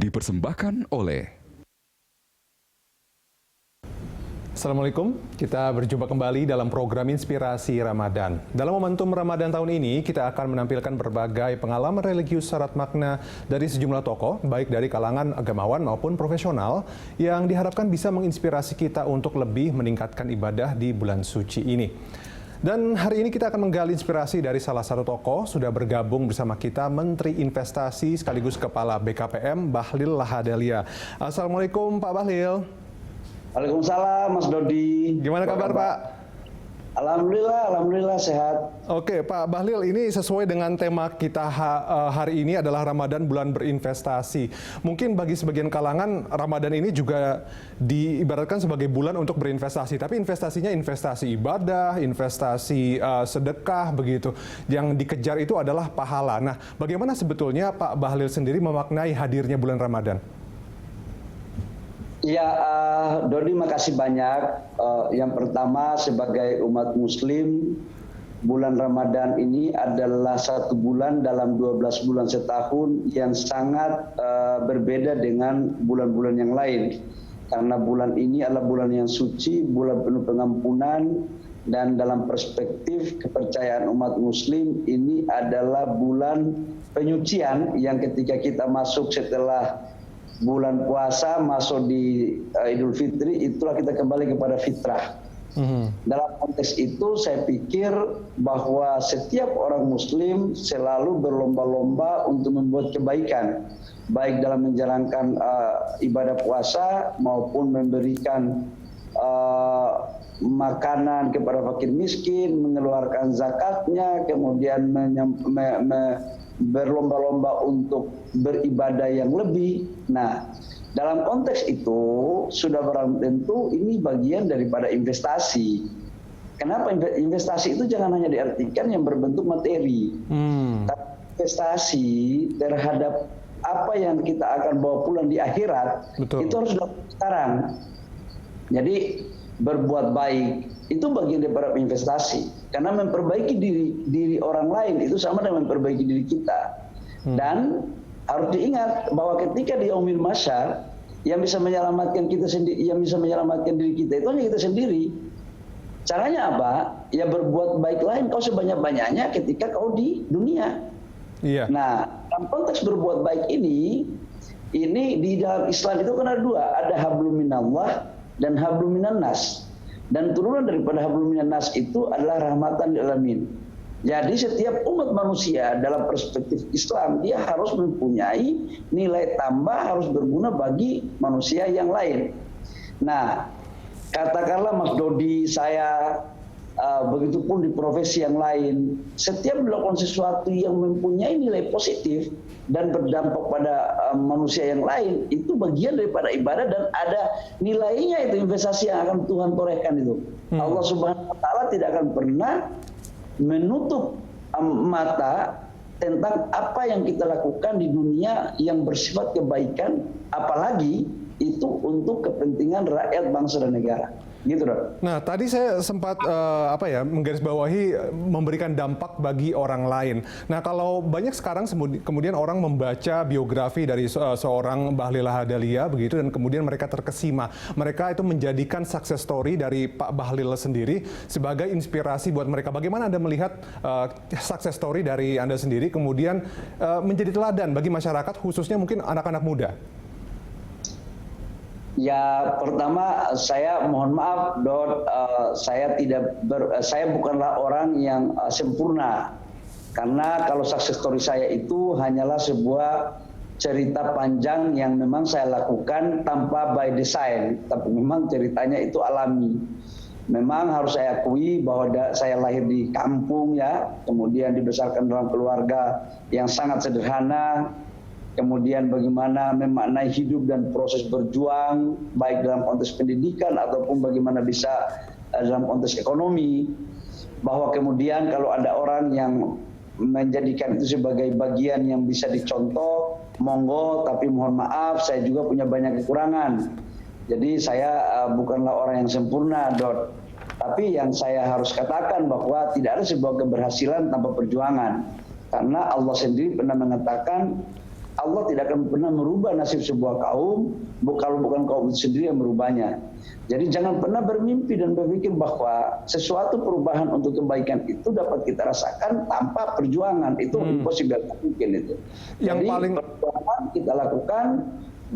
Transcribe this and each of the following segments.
dipersembahkan oleh Assalamualaikum, kita berjumpa kembali dalam program Inspirasi Ramadan. Dalam momentum Ramadan tahun ini, kita akan menampilkan berbagai pengalaman religius syarat makna dari sejumlah tokoh, baik dari kalangan agamawan maupun profesional, yang diharapkan bisa menginspirasi kita untuk lebih meningkatkan ibadah di bulan suci ini. Dan hari ini kita akan menggali inspirasi dari salah satu tokoh. Sudah bergabung bersama kita Menteri Investasi sekaligus Kepala BKPM, Bahlil Lahadalia. Assalamualaikum Pak Bahlil. Waalaikumsalam Mas Dodi. Gimana kabar Pak? Alhamdulillah sehat. Oke Pak Bahlil, ini sesuai dengan tema kita hari ini adalah Ramadan bulan berinvestasi. Mungkin bagi sebagian kalangan Ramadan ini juga diibaratkan sebagai bulan untuk berinvestasi. Tapi investasinya investasi ibadah, investasi sedekah begitu. Yang dikejar itu adalah pahala. Nah, bagaimana sebetulnya Pak Bahlil sendiri memaknai hadirnya bulan Ramadan? Ya, Dodi makasih banyak. Yang pertama, sebagai umat Muslim, bulan Ramadan ini adalah satu bulan dalam 12 bulan setahun yang sangat berbeda dengan bulan-bulan yang lain. Karena bulan ini adalah bulan yang suci, bulan penuh pengampunan, dan dalam perspektif kepercayaan umat Muslim, ini adalah bulan penyucian yang ketika kita masuk setelah bulan puasa masuk di Idul Fitri, itulah kita kembali kepada fitrah. Dalam konteks itu saya pikir bahwa setiap orang Muslim selalu berlomba-lomba untuk membuat kebaikan, baik dalam menjalankan ibadah puasa maupun memberikan makanan kepada fakir miskin, mengeluarkan zakatnya, kemudian berlomba-lomba untuk beribadah yang lebih. Nah, dalam konteks itu sudah barang tentu ini bagian daripada investasi. Kenapa investasi itu jangan hanya diartikan yang berbentuk materi, tapi investasi terhadap apa yang kita akan bawa pulang di akhirat. Betul. Itu harus dilakukan sekarang. Jadi berbuat baik itu bagian daripada investasi, karena memperbaiki diri orang lain itu sama dengan memperbaiki diri kita. Dan harus diingat bahwa ketika di yaumil mahsyar, yang bisa menyelamatkan kita sendiri, yang bisa menyelamatkan diri kita itu hanya kita sendiri. Caranya apa? Ya berbuat baik lain kau sebanyak-banyaknya ketika kau di dunia. Iya. Nah, dalam konteks berbuat baik ini di dalam Islam itu kan ada dua, ada hablum minallah dan hablum minannas. Dan turunan daripada hablum minannas itu adalah rahmatan lil alamin. Jadi setiap umat manusia dalam perspektif Islam dia harus mempunyai nilai tambah, harus berguna bagi manusia yang lain. Nah, katakanlah Mas Dodi, saya begitupun di profesi yang lain, setiap melakukan sesuatu yang mempunyai nilai positif dan berdampak pada manusia yang lain, itu bagian daripada ibadah dan ada nilainya, itu investasi yang akan Tuhan torehkan itu. Allah Subhanahu wa taala tidak akan pernah menutup mata tentang apa yang kita lakukan di dunia yang bersifat kebaikan, apalagi itu untuk kepentingan rakyat, bangsa dan negara. Gitu dong. Nah, tadi saya sempat menggarisbawahi memberikan dampak bagi orang lain. Nah, kalau banyak sekarang kemudian orang membaca biografi dari seorang Bahlil Lahadalia begitu, dan kemudian mereka terkesima. Mereka itu menjadikan success story dari Pak Bahlil sendiri sebagai inspirasi buat mereka. Bagaimana Anda melihat success story dari Anda sendiri kemudian menjadi teladan bagi masyarakat, khususnya mungkin anak-anak muda? Ya, pertama saya mohon maaf, saya bukanlah orang yang sempurna. Karena kalau success story saya itu hanyalah sebuah cerita panjang yang memang saya lakukan tanpa by design, tapi memang ceritanya itu alami. Memang harus saya akui bahwa saya lahir di kampung ya, kemudian dibesarkan dalam keluarga yang sangat sederhana. Kemudian bagaimana memaknai hidup dan proses berjuang, baik dalam konteks pendidikan ataupun bagaimana bisa dalam konteks ekonomi. Bahwa kemudian kalau ada orang yang menjadikan itu sebagai bagian yang bisa dicontoh, monggo, tapi mohon maaf saya juga punya banyak kekurangan. Jadi saya bukanlah orang yang sempurna, Dot. Tapi yang saya harus katakan bahwa tidak ada sebuah keberhasilan tanpa perjuangan. Karena Allah sendiri pernah mengatakan, Allah tidak akan pernah merubah nasib sebuah kaum kalau bukan kaum itu sendiri yang merubahnya. Jadi jangan pernah bermimpi dan berpikir bahwa sesuatu perubahan untuk kebaikan itu dapat kita rasakan tanpa perjuangan. Itu impossible, mungkin itu. Jadi perjuangan kita lakukan,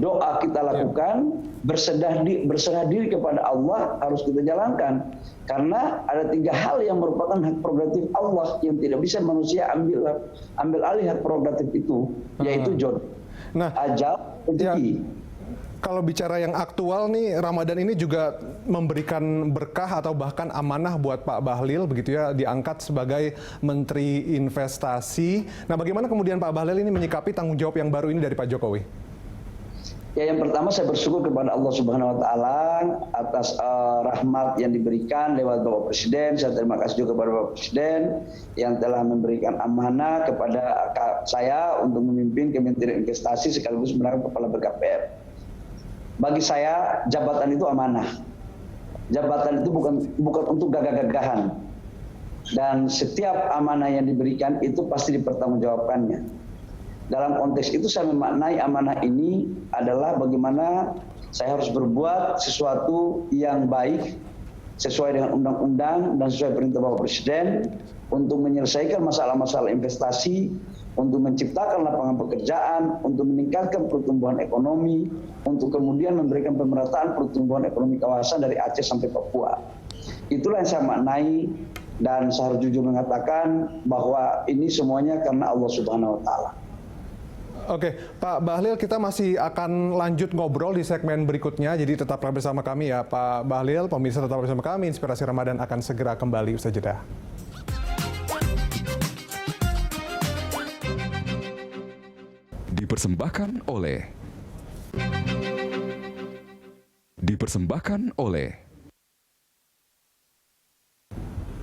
doa kita lakukan, berserah diri kepada Allah harus kita jalankan. Karena ada 3 hal yang merupakan hak prerogatif Allah yang tidak bisa manusia ambil alih hak prerogatif itu, yaitu jodoh, ajal, rezeki. Kalau bicara yang aktual nih, Ramadan ini juga memberikan berkah atau bahkan amanah buat Pak Bahlil, begitu ya, diangkat sebagai Menteri Investasi. Nah, bagaimana kemudian Pak Bahlil ini menyikapi tanggung jawab yang baru ini dari Pak Jokowi? Ya, yang pertama saya bersyukur kepada Allah Subhanahu Wa Taala atas rahmat yang diberikan lewat Bapak Presiden. Saya terima kasih juga kepada Bapak Presiden yang telah memberikan amanah kepada saya untuk memimpin Kementerian Investasi sekaligus merupakan Kepala BKPM. Bagi saya jabatan itu amanah. Jabatan itu bukan untuk gagah-gagahan. Dan setiap amanah yang diberikan itu pasti dipertanggungjawabkannya. Dalam konteks itu saya memaknai amanah ini adalah bagaimana saya harus berbuat sesuatu yang baik sesuai dengan undang-undang dan sesuai perintah Bapak Presiden untuk menyelesaikan masalah-masalah investasi, untuk menciptakan lapangan pekerjaan, untuk meningkatkan pertumbuhan ekonomi, untuk kemudian memberikan pemerataan pertumbuhan ekonomi kawasan dari Aceh sampai Papua. Itulah yang saya maknai dan saya harus jujur mengatakan bahwa ini semuanya karena Allah Subhanahu Wa Taala. Oke, Pak Bahlil, kita masih akan lanjut ngobrol di segmen berikutnya, jadi tetaplah bersama kami ya Pak Bahlil. Pemirsa tetap bersama kami, Inspirasi Ramadan akan segera kembali usai jeda. Dipersembahkan oleh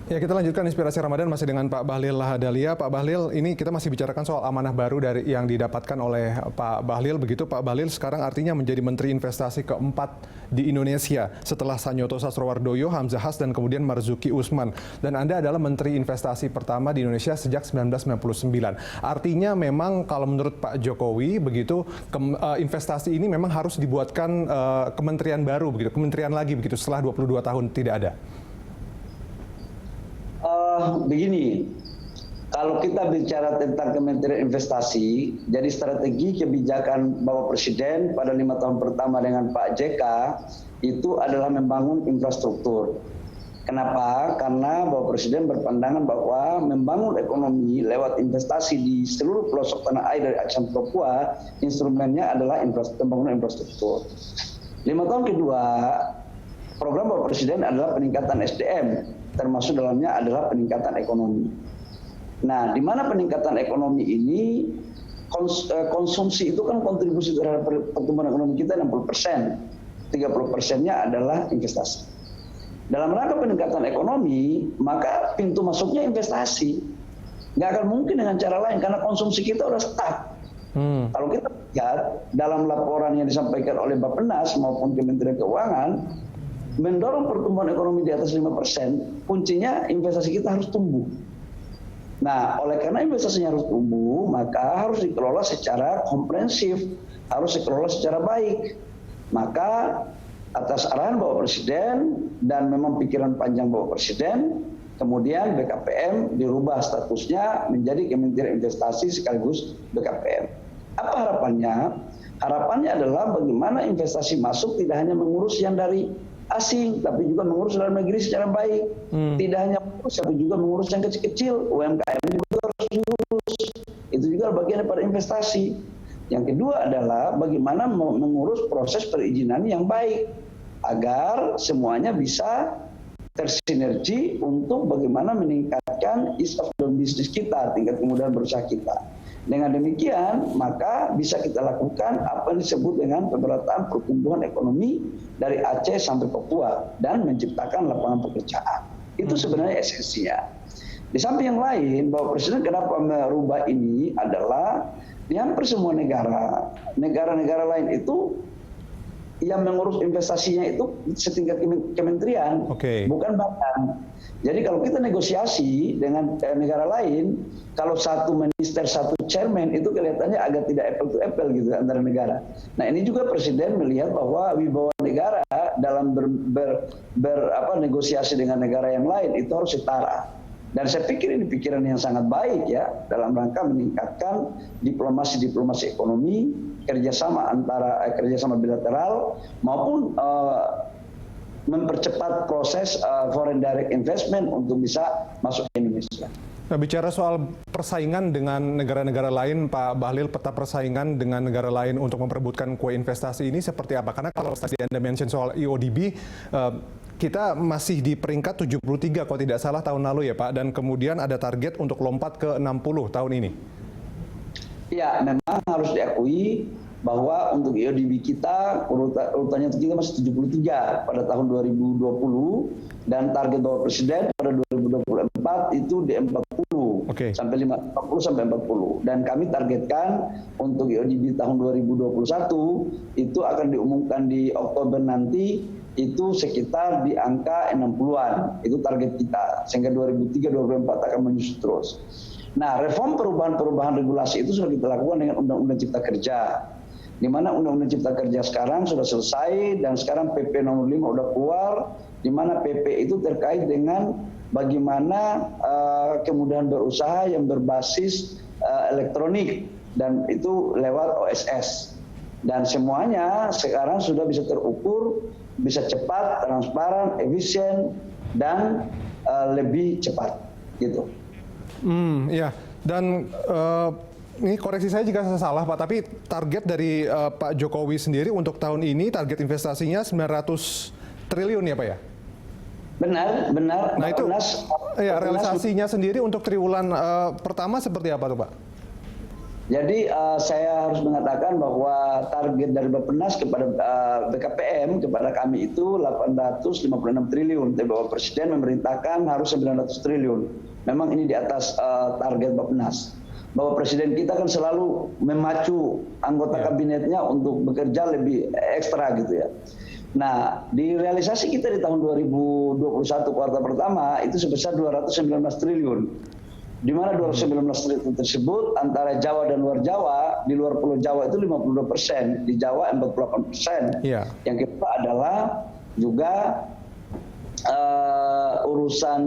Ya, kita lanjutkan Inspirasi Ramadan masih dengan Pak Bahlil Lahadalia. Pak Bahlil, ini kita masih bicarakan soal amanah baru dari yang didapatkan oleh Pak Bahlil. Begitu Pak Bahlil sekarang artinya menjadi Menteri Investasi keempat di Indonesia setelah Sanyoto Sastrowardoyo, Hamzahas, dan kemudian Marzuki Usman. Dan Anda adalah Menteri Investasi pertama di Indonesia sejak 1999. Artinya memang kalau menurut Pak Jokowi begitu investasi ini memang harus dibuatkan kementerian baru begitu, kementerian lagi begitu setelah 22 tahun tidak ada. Begini, kalau kita bicara tentang Kementerian Investasi, jadi strategi kebijakan Bapak Presiden pada 5 tahun pertama dengan Pak JK itu adalah membangun infrastruktur. Kenapa? Karena Bapak Presiden berpandangan bahwa membangun ekonomi lewat investasi di seluruh pelosok tanah air dari Aceh sampai Papua, instrumennya adalah pembangunan infrastruktur. 5 tahun kedua, program Bapak Presiden adalah peningkatan SDM. Termasuk dalamnya adalah peningkatan ekonomi. Nah, di mana peningkatan ekonomi ini, konsumsi itu kan kontribusi terhadap pertumbuhan ekonomi kita 60%. 30%-nya adalah investasi. Dalam rangka peningkatan ekonomi, maka pintu masuknya investasi. Nggak akan mungkin dengan cara lain, karena konsumsi kita udah stuck. Kalau kita lihat dalam laporan yang disampaikan oleh Bappenas maupun Kementerian Keuangan, mendorong pertumbuhan ekonomi di atas 5%, kuncinya investasi kita harus tumbuh. Nah, oleh karena investasinya harus tumbuh, maka harus dikelola secara komprehensif, harus dikelola secara baik. Maka atas arahan Bapak Presiden dan memang pikiran panjang Bapak Presiden, kemudian BKPM dirubah statusnya menjadi Kementerian Investasi sekaligus BKPM. Apa harapannya? Harapannya adalah bagaimana investasi masuk tidak hanya mengurus yang dari asing, tapi juga mengurus dalam negeri secara baik. Tidak hanya mengurus, tapi juga mengurus yang kecil-kecil, UMKM juga harus diurus. Itu juga bagian daripada investasi. Yang kedua adalah bagaimana mengurus proses perizinan yang baik, agar semuanya bisa tersinergi untuk bagaimana meningkatkan ease of doing business kita, tingkat kemudahan berusaha kita. Dengan demikian, maka bisa kita lakukan apa yang disebut dengan pemerataan pertumbuhan ekonomi dari Aceh sampai Papua dan menciptakan lapangan pekerjaan. Itu sebenarnya esensinya. Di samping yang lain, Bapak Presiden kenapa merubah ini adalah di hampir semua negara lain itu yang mengurus investasinya itu setingkat kementerian, bukan badan. Jadi kalau kita negosiasi dengan negara lain, kalau satu minister, satu chairman itu kelihatannya agak tidak apple to apple gitu antara negara. Nah ini juga Presiden melihat bahwa wibawa negara dalam negosiasi dengan negara yang lain itu harus setara. Dan saya pikir ini pikiran yang sangat baik ya dalam rangka meningkatkan diplomasi ekonomi, kerjasama bilateral maupun mempercepat proses foreign direct investment untuk bisa masuk ke Indonesia. Nah, bicara soal persaingan dengan negara-negara lain, Pak Bahlil, peta persaingan dengan negara lain untuk memperebutkan kue investasi ini seperti apa? Karena kalau tadi Anda mention soal EODB, kita masih di peringkat 73 kalau tidak salah tahun lalu ya Pak, dan kemudian ada target untuk lompat ke 60 tahun ini. Ya, memang harus diakui bahwa untuk EODB kita urutannya kita masih 73 pada tahun 2020 dan target Bapak Presiden pada 2024 itu di 40 sampai 40 sampai 40 dan kami targetkan untuk EODB tahun 2021 itu akan diumumkan di Oktober nanti itu sekitar di angka 60-an, itu target kita, sehingga 2003-2024 akan menyusut terus. Nah, reform perubahan regulasi itu sudah kita lakukan dengan Undang-Undang Cipta Kerja, di mana Undang-Undang Cipta Kerja sekarang sudah selesai dan sekarang PP nomor 5 sudah keluar, di mana PP itu terkait dengan bagaimana kemudahan berusaha yang berbasis elektronik dan itu lewat OSS. Dan semuanya sekarang sudah bisa terukur, bisa cepat, transparan, efisien, dan lebih cepat, gitu. Ya, dan ini koreksi saya jika saya salah Pak, tapi target dari Pak Jokowi sendiri untuk tahun ini target investasinya 900 triliun ya Pak ya? Benar. Nah itu, ya realisasinya sendiri untuk triwulan pertama seperti apa tuh Pak? Jadi saya harus mengatakan bahwa target dari Bappenas kepada BKPM kepada kami itu 856 triliun. Tapi Bapak Presiden memerintahkan harus 900 triliun. Memang ini di atas target Bappenas. Bapak Presiden kita kan selalu memacu anggota kabinetnya untuk bekerja lebih ekstra gitu ya. Nah, di realisasi kita di tahun 2021 kuartal pertama itu sebesar 219 triliun. Di mana 219 triliun tersebut antara Jawa dan luar Jawa, di luar Pulau Jawa itu 52%, di Jawa 48%. Yang kedua adalah juga urusan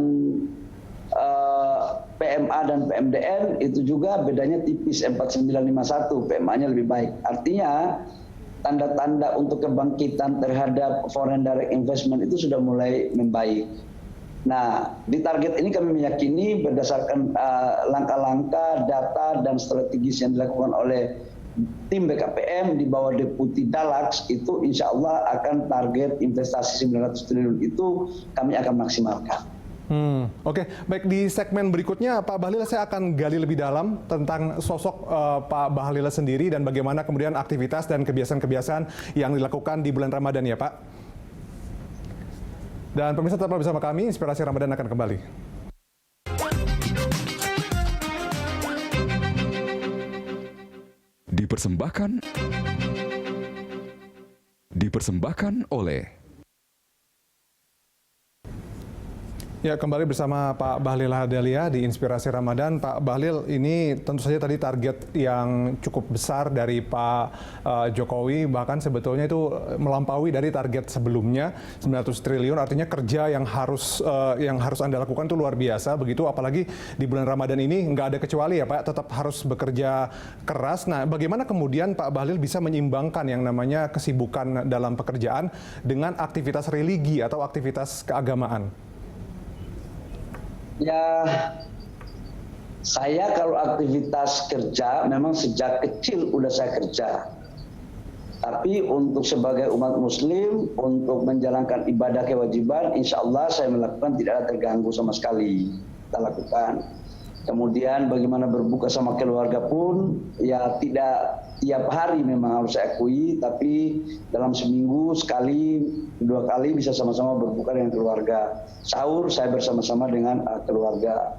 PMA dan PMDN itu juga bedanya tipis 4951, PMA-nya lebih baik. Artinya tanda-tanda untuk kebangkitan terhadap foreign direct investment itu sudah mulai membaik. Nah, di target ini kami meyakini berdasarkan langkah-langkah, data, dan strategis yang dilakukan oleh tim BKPM di bawah Deputi Dalax itu insya Allah akan target investasi 900 triliun itu kami akan maksimalkan. Oke, baik, di segmen berikutnya Pak Bahlil saya akan gali lebih dalam tentang sosok Pak Bahlil sendiri dan bagaimana kemudian aktivitas dan kebiasaan-kebiasaan yang dilakukan di bulan Ramadan ya Pak. Dan pemirsa tetap bersama kami, Inspirasi Ramadan akan kembali. Dipersembahkan oleh Ya, kembali bersama Pak Bahlil Lahadalia di Inspirasi Ramadan. Pak Bahlil, ini tentu saja tadi target yang cukup besar dari Pak Jokowi, bahkan sebetulnya itu melampaui dari target sebelumnya 900 triliun. Artinya kerja yang harus Anda lakukan itu luar biasa, begitu apalagi di bulan Ramadan ini nggak ada kecuali ya Pak, tetap harus bekerja keras. Nah, bagaimana kemudian Pak Bahlil bisa menyeimbangkan yang namanya kesibukan dalam pekerjaan dengan aktivitas religi atau aktivitas keagamaan? Ya, saya kalau aktivitas kerja memang sejak kecil udah saya kerja. Tapi untuk sebagai umat muslim, untuk menjalankan ibadah kewajiban, insya Allah saya melakukan tidak ada terganggu sama sekali. Kita lakukan. Kemudian bagaimana berbuka sama keluarga pun, ya tidak tiap hari memang harus saya akui, tapi dalam seminggu sekali, 2 kali bisa sama-sama berbuka dengan keluarga. Sahur saya bersama-sama dengan keluarga.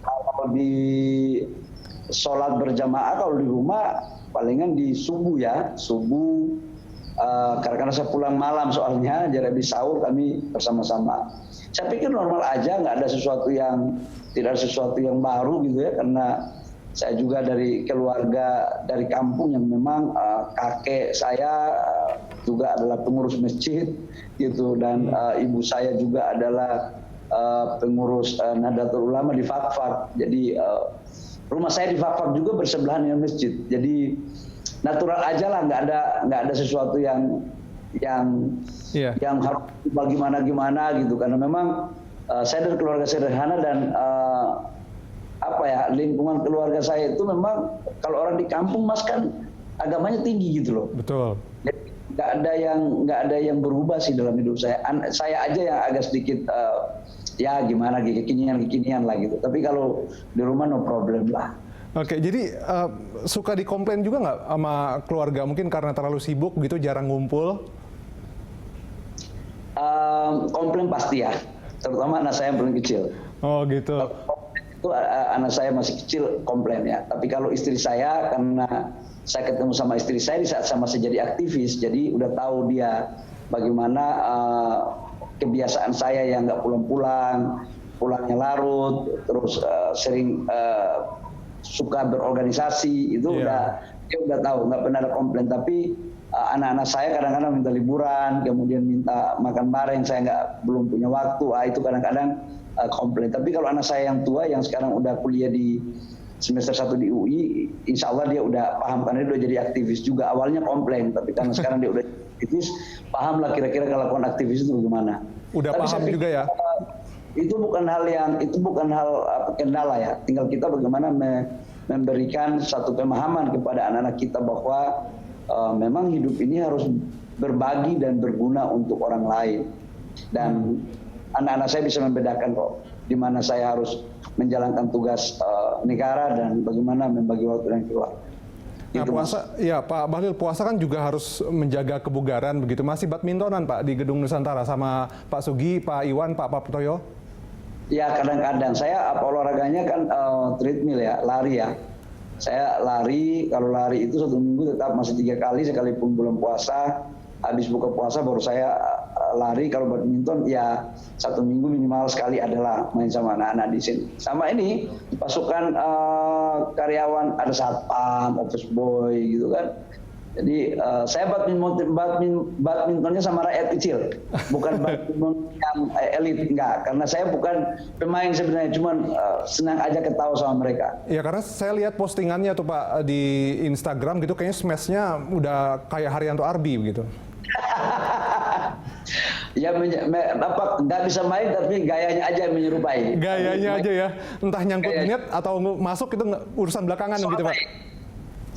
Kalau di sholat berjamaah, kalau di rumah palingan di subuh ya, subuh karena saya pulang malam soalnya, jadi habis sahur kami bersama-sama. Saya pikir normal aja, nggak ada sesuatu yang baru gitu ya, karena saya juga dari keluarga dari kampung yang memang kakek saya juga adalah pengurus masjid gitu, dan ibu saya juga adalah pengurus Nahdlatul Ulama di Fakfak. Jadi rumah saya di Fakfak juga bersebelahan dengan masjid. Jadi natural aja lah, nggak ada sesuatu yang harus gimana gitu, karena memang saya dari keluarga sederhana dan lingkungan keluarga saya itu memang kalau orang di kampung Mas kan agamanya tinggi gitu loh. Betul. Jadi nggak ada yang berubah sih dalam hidup saya. Saya aja yang agak sedikit gimana kekinian lah gitu. Tapi kalau di rumah no problem lah. Oke, jadi suka dikomplain juga nggak sama keluarga, mungkin karena terlalu sibuk gitu, jarang ngumpul? Komplain pasti ya, terutama anak saya yang paling kecil. Oh gitu. Itu anak saya masih kecil komplain ya. Tapi kalau istri saya, karena saya ketemu sama istri saya di saat saya masih jadi aktivis, jadi udah tahu dia bagaimana kebiasaan saya yang nggak pulang-pulang, pulangnya larut, terus sering suka berorganisasi, itu dia udah tahu, nggak pernah ada komplain. Tapi anak-anak saya kadang-kadang minta liburan, kemudian minta makan bareng, saya belum punya waktu, itu kadang-kadang komplain. Tapi kalau anak saya yang tua, yang sekarang udah kuliah di semester 1 di UI, insya Allah dia udah paham, karena dia udah jadi aktivis juga. Awalnya komplain, tapi karena sekarang dia udah aktivis, paham lah kira-kira kelakuan aktivis itu bagaimana. Udah tapi paham juga ya? Itu bukan hal kendala ya. Tinggal kita bagaimana memberikan satu pemahaman kepada anak-anak kita bahwa memang hidup ini harus berbagi dan berguna untuk orang lain. Dan anak-anak saya bisa membedakan kok di mana saya harus menjalankan tugas negara dan bagaimana membagi waktu dengan keluarga. Nah, puasa, ya Pak Bahlil, puasa kan juga harus menjaga kebugaran begitu. Masih badmintonan Pak di Gedung Nusantara sama Pak Sugi, Pak Iwan, Pak Praptoyo? Ya kadang-kadang saya olahraganya kan treadmill ya, lari ya. Saya lari, kalau lari itu 1 minggu tetap masih 3 kali, sekalipun bulan puasa. Habis buka puasa baru saya lari. Kalau badminton ya 1 minggu minimal sekali adalah main sama anak-anak di sini. Sama ini pasukan karyawan, ada satpam, office boy gitu kan. Jadi saya badmintonnya sama rakyat kecil, bukan badminton yang elit, enggak. Karena saya bukan pemain sebenarnya, cuman senang aja ketawa sama mereka. Ya karena saya lihat postingannya tuh Pak di Instagram gitu, kayaknya smashnya udah kayak Haryanto Arbi begitu. Ya nggak bisa main tapi gayanya aja yang menyerupai. Gayanya aja ya, entah nyangkut net atau masuk itu urusan belakangan gitu Pak.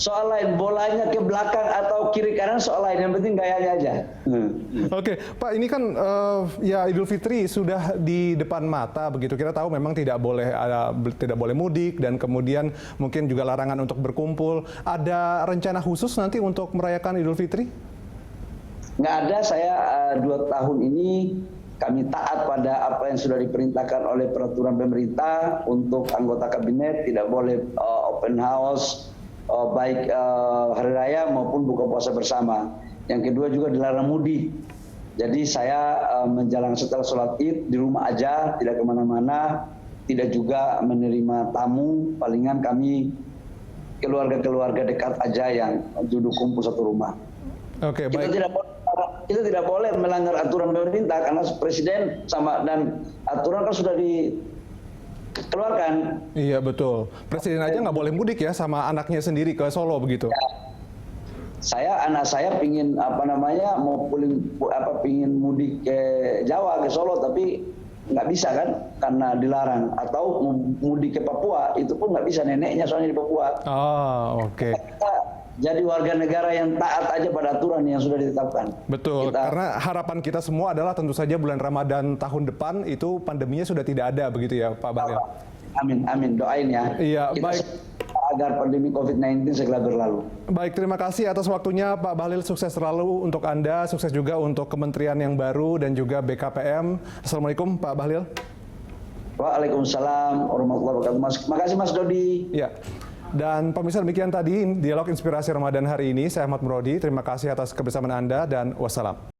Soal lain, bolanya ke belakang atau kiri kanan soal lain, yang penting gayanya aja. Oke, Pak, ini kan ya Idul Fitri sudah di depan mata begitu. Kita tahu memang tidak boleh mudik dan kemudian mungkin juga larangan untuk berkumpul. Ada rencana khusus nanti untuk merayakan Idul Fitri? Nggak ada. Saya 2 tahun ini kami taat pada apa yang sudah diperintahkan oleh peraturan pemerintah untuk anggota kabinet, tidak boleh open house, baik hari raya maupun buka puasa bersama. Yang kedua juga dilarang mudik. Jadi saya menjalankan setelah sholat Id di rumah aja, tidak kemana-mana, tidak juga menerima tamu. Palingan kami keluarga-keluarga dekat aja yang duduk kumpul satu rumah. Oke, baik. Kita tidak boleh melanggar aturan pemerintah karena presiden dan aturan kan sudah dikeluarkan. Iya betul. Presiden aja nggak boleh mudik ya sama anaknya sendiri ke Solo begitu. Ya. Anak saya pingin pingin mudik ke Jawa, ke Solo, tapi nggak bisa kan karena dilarang. Atau mudik ke Papua itu pun nggak bisa, neneknya soalnya di Papua. Oh, oke. Jadi warga negara yang taat aja pada aturan yang sudah ditetapkan. Betul, karena harapan kita semua adalah tentu saja bulan Ramadan tahun depan itu pandeminya sudah tidak ada begitu ya Pak Bahlil. Amin, doain ya. Iya, baik. Agar pandemi COVID-19 segera berlalu. Baik, terima kasih atas waktunya Pak Bahlil, sukses selalu untuk Anda, sukses juga untuk kementerian yang baru dan juga BKPM. Assalamualaikum Pak Bahlil. Waalaikumsalam warahmatullahi wabarakatuh. Makasih Mas Dodi. Ya. Dan pemirsa, demikian tadi dialog inspirasi Ramadan hari ini. Saya Ahmad Murodi, terima kasih atas kebersamaan Anda dan wassalam.